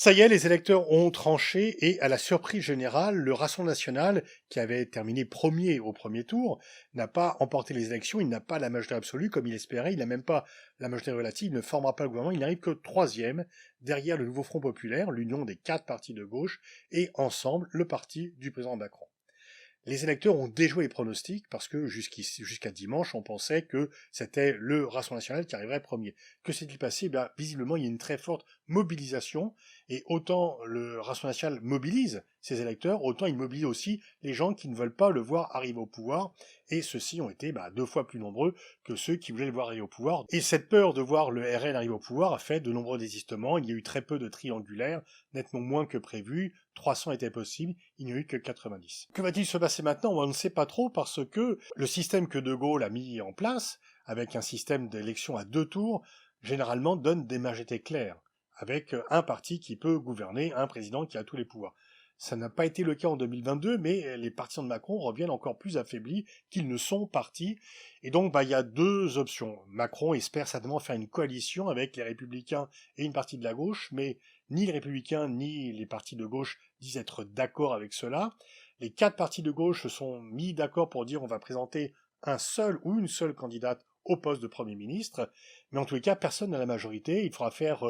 Ça y est, les électeurs ont tranché et, à la surprise générale, le Rassemblement national, qui avait terminé premier au premier tour, n'a pas emporté les élections, il n'a pas la majorité absolue comme il espérait, il n'a même pas la majorité relative, il ne formera pas le gouvernement, il n'arrive que troisième, derrière le nouveau Front populaire, l'union des 4 partis de gauche, et ensemble le parti du président Macron. Les électeurs ont déjoué les pronostics parce que jusqu'à dimanche, on pensait que c'était le Rassemblement national qui arriverait premier. Que s'est-il passé? Eh bien, visiblement, il y a une très forte mobilisation, et autant le Rassemblement national mobilise ses électeurs, autant il mobilise aussi les gens qui ne veulent pas le voir arriver au pouvoir, et ceux-ci ont été 2 fois plus nombreux que ceux qui voulaient le voir arriver au pouvoir. Et cette peur de voir le RN arriver au pouvoir a fait de nombreux désistements, il y a eu très peu de triangulaires, nettement moins que prévu, 300 étaient possibles, il n'y a eu que 90. Que va-t-il se passer maintenant? On ne sait pas trop parce que le système que De Gaulle a mis en place, avec un système d'élection à 2 tours, généralement donne des majorités claires, avec un parti qui peut gouverner, un président qui a tous les pouvoirs. Ça n'a pas été le cas en 2022, mais les partisans de Macron reviennent encore plus affaiblis qu'ils ne sont partis. Et donc, il y a 2 options. Macron espère certainement faire une coalition avec les Républicains et une partie de la gauche, mais ni les Républicains ni les partis de gauche disent être d'accord avec cela. Les 4 partis de gauche se sont mis d'accord pour dire on va présenter un seul ou une seule candidate au poste de Premier ministre, mais en tous les cas, personne n'a la majorité. Il faudra faire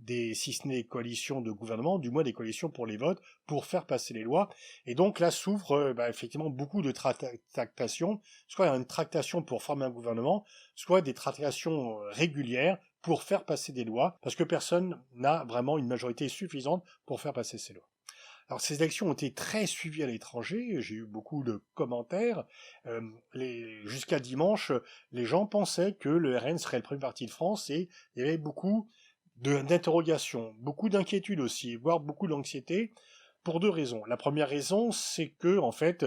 si ce n'est coalitions de gouvernement, du moins des coalitions pour les votes, pour faire passer les lois. Et donc là s'ouvre effectivement beaucoup de tractations, soit une tractation pour former un gouvernement, soit des tractations régulières pour faire passer des lois, parce que personne n'a vraiment une majorité suffisante pour faire passer ces lois. Alors ces élections ont été très suivies à l'étranger, j'ai eu beaucoup de commentaires. Jusqu'à dimanche, les gens pensaient que le RN serait le premier parti de France, et il y avait beaucoup d'interrogations, beaucoup d'inquiétudes aussi, voire beaucoup d'anxiété, pour 2 raisons. La première raison, c'est que en fait,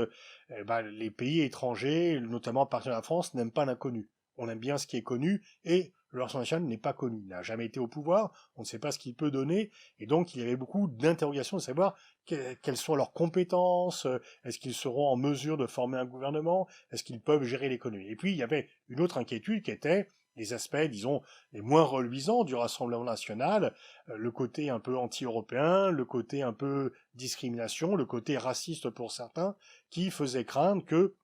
les pays étrangers, notamment partenaires de la France, n'aiment pas l'inconnu. On aime bien ce qui est connu, et le Rassemblement national n'est pas connu. Il n'a jamais été au pouvoir, on ne sait pas ce qu'il peut donner, et donc il y avait beaucoup d'interrogations de savoir quelles sont leurs compétences, est-ce qu'ils seront en mesure de former un gouvernement, est-ce qu'ils peuvent gérer l'économie. Et puis il y avait une autre inquiétude qui était les aspects, disons, les moins reluisants du Rassemblement national, le côté un peu anti-européen, le côté un peu discrimination, le côté raciste pour certains, qui faisait craindre que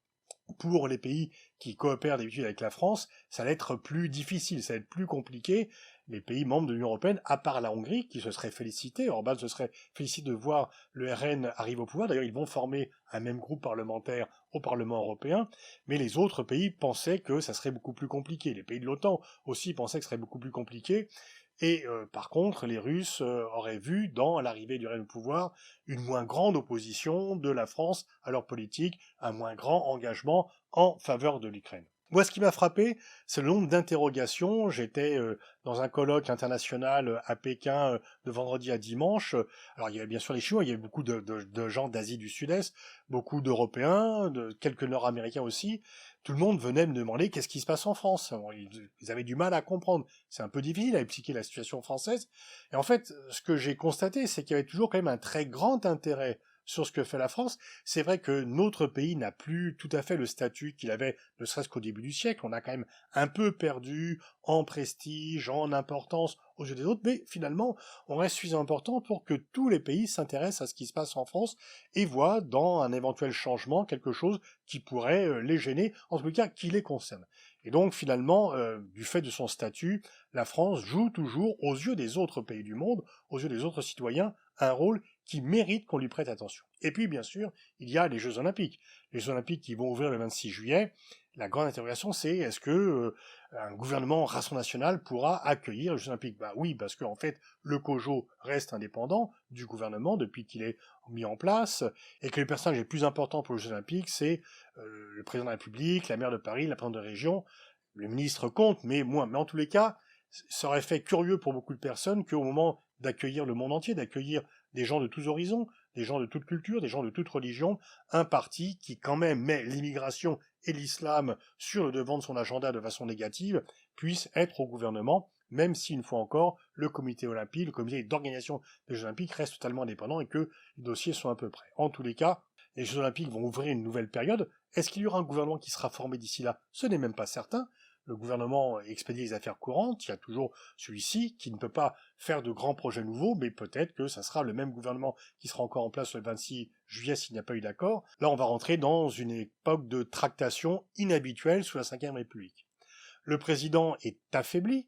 pour les pays qui coopèrent d'habitude avec la France, ça allait être plus difficile, ça allait être plus compliqué. Les pays membres de l'Union européenne, à part la Hongrie, qui se serait félicité, Orban se serait félicité de voir le RN arriver au pouvoir. D'ailleurs, ils vont former un même groupe parlementaire au Parlement européen, mais les autres pays pensaient que ça serait beaucoup plus compliqué. Les pays de l'OTAN aussi pensaient que ce serait beaucoup plus compliqué. Et par contre, les Russes auraient vu dans l'arrivée du RN au pouvoir une moins grande opposition de la France à leur politique, un moins grand engagement en faveur de l'Ukraine. Moi, ce qui m'a frappé, c'est le nombre d'interrogations. J'étais dans un colloque international à Pékin de vendredi à dimanche. Alors, il y avait bien sûr les Chinois, il y avait beaucoup de gens d'Asie du Sud-Est, beaucoup d'Européens, quelques Nord-Américains aussi. Tout le monde venait me demander qu'est-ce qui se passe en France. Bon, ils avaient du mal à comprendre. C'est un peu difficile à expliquer la situation française. Et en fait, ce que j'ai constaté, c'est qu'il y avait toujours quand même un très grand intérêt sur ce que fait la France. C'est vrai que notre pays n'a plus tout à fait le statut qu'il avait, ne serait-ce qu'au début du siècle. On a quand même un peu perdu en prestige, en importance aux yeux des autres, mais finalement, on reste suffisamment important pour que tous les pays s'intéressent à ce qui se passe en France et voient dans un éventuel changement quelque chose qui pourrait les gêner, en tout cas qui les concerne. Et donc finalement, du fait de son statut, la France joue toujours, aux yeux des autres pays du monde, aux yeux des autres citoyens, un rôle qui mérite qu'on lui prête attention. Et puis, bien sûr, il y a les Jeux Olympiques. Les Jeux Olympiques qui vont ouvrir le 26 juillet. La grande interrogation, c'est est-ce que un gouvernement Rassemblement national pourra accueillir les Jeux Olympiques? Oui, parce qu'en fait, le COJO reste indépendant du gouvernement depuis qu'il est mis en place, et que les personnages les plus importants pour les Jeux Olympiques, c'est le président de la République, la maire de Paris, la présidente de région, le ministre compte, mais moins. Mais en tous les cas, ça aurait fait curieux pour beaucoup de personnes qu'au moment d'accueillir le monde entier, d'accueillir des gens de tous horizons, des gens de toute culture, des gens de toute religion, un parti qui quand même met l'immigration et l'islam sur le devant de son agenda de façon négative, puisse être au gouvernement, même si, une fois encore, le comité olympique, le comité d'organisation des Jeux olympiques reste totalement indépendant et que les dossiers sont à peu près. En tous les cas, les Jeux olympiques vont ouvrir une nouvelle période. Est-ce qu'il y aura un gouvernement qui sera formé d'ici là? Ce n'est même pas certain. le gouvernement expédie les affaires courantes, il y a toujours celui-ci qui ne peut pas faire de grands projets nouveaux, mais peut-être que ça sera le même gouvernement qui sera encore en place le 26 juillet s'il n'y a pas eu d'accord. Là, on va rentrer dans une époque de tractation inhabituelle sous la Ve République. Le président est affaibli,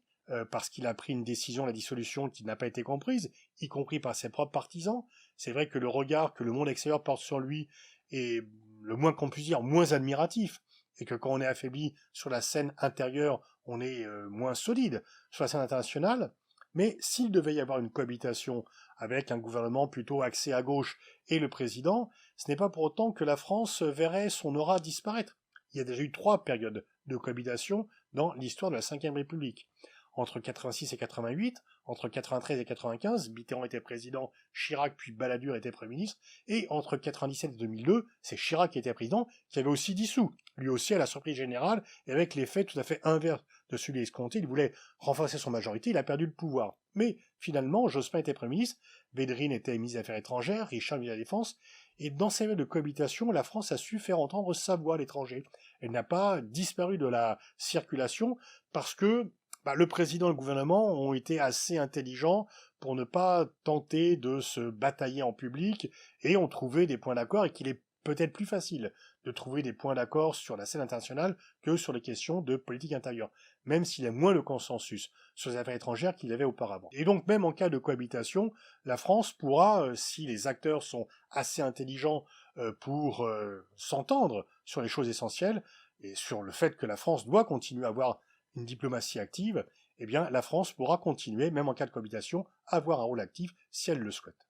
parce qu'il a pris une décision, la dissolution, qui n'a pas été comprise, y compris par ses propres partisans. C'est vrai que le regard que le monde extérieur porte sur lui est, le moins qu'on puisse dire, moins admiratif, et que quand on est affaibli sur la scène intérieure, on est moins solide sur la scène internationale. Mais s'il devait y avoir une cohabitation avec un gouvernement plutôt axé à gauche et le président, ce n'est pas pour autant que la France verrait son aura disparaître. Il y a déjà eu 3 périodes de cohabitation dans l'histoire de la Ve République. Entre 86 et 88, entre 93 et 95, Mitterrand était président, Chirac puis Balladur était Premier ministre, et entre 97 et 2002, c'est Chirac qui était président, qui avait aussi dissous, lui aussi à la surprise générale, et avec l'effet tout à fait inverse de celui escompté, il voulait renforcer son majorité, il a perdu le pouvoir. Mais finalement, Jospin était Premier ministre, Védrine était ministre des Affaires étrangères, Richard ministre de la Défense, et dans ces périodes de cohabitation, la France a su faire entendre sa voix à l'étranger. Elle n'a pas disparu de la circulation parce que le président et le gouvernement ont été assez intelligents pour ne pas tenter de se batailler en public et ont trouvé des points d'accord et qu'il est peut-être plus facile de trouver des points d'accord sur la scène internationale que sur les questions de politique intérieure, même s'il y a moins de consensus sur les affaires étrangères qu'il y avait auparavant. Et donc même en cas de cohabitation, la France pourra, si les acteurs sont assez intelligents pour s'entendre sur les choses essentielles, et sur le fait que la France doit continuer à avoir une diplomatie active, eh bien la France pourra continuer, même en cas de cohabitation, à avoir un rôle actif si elle le souhaite.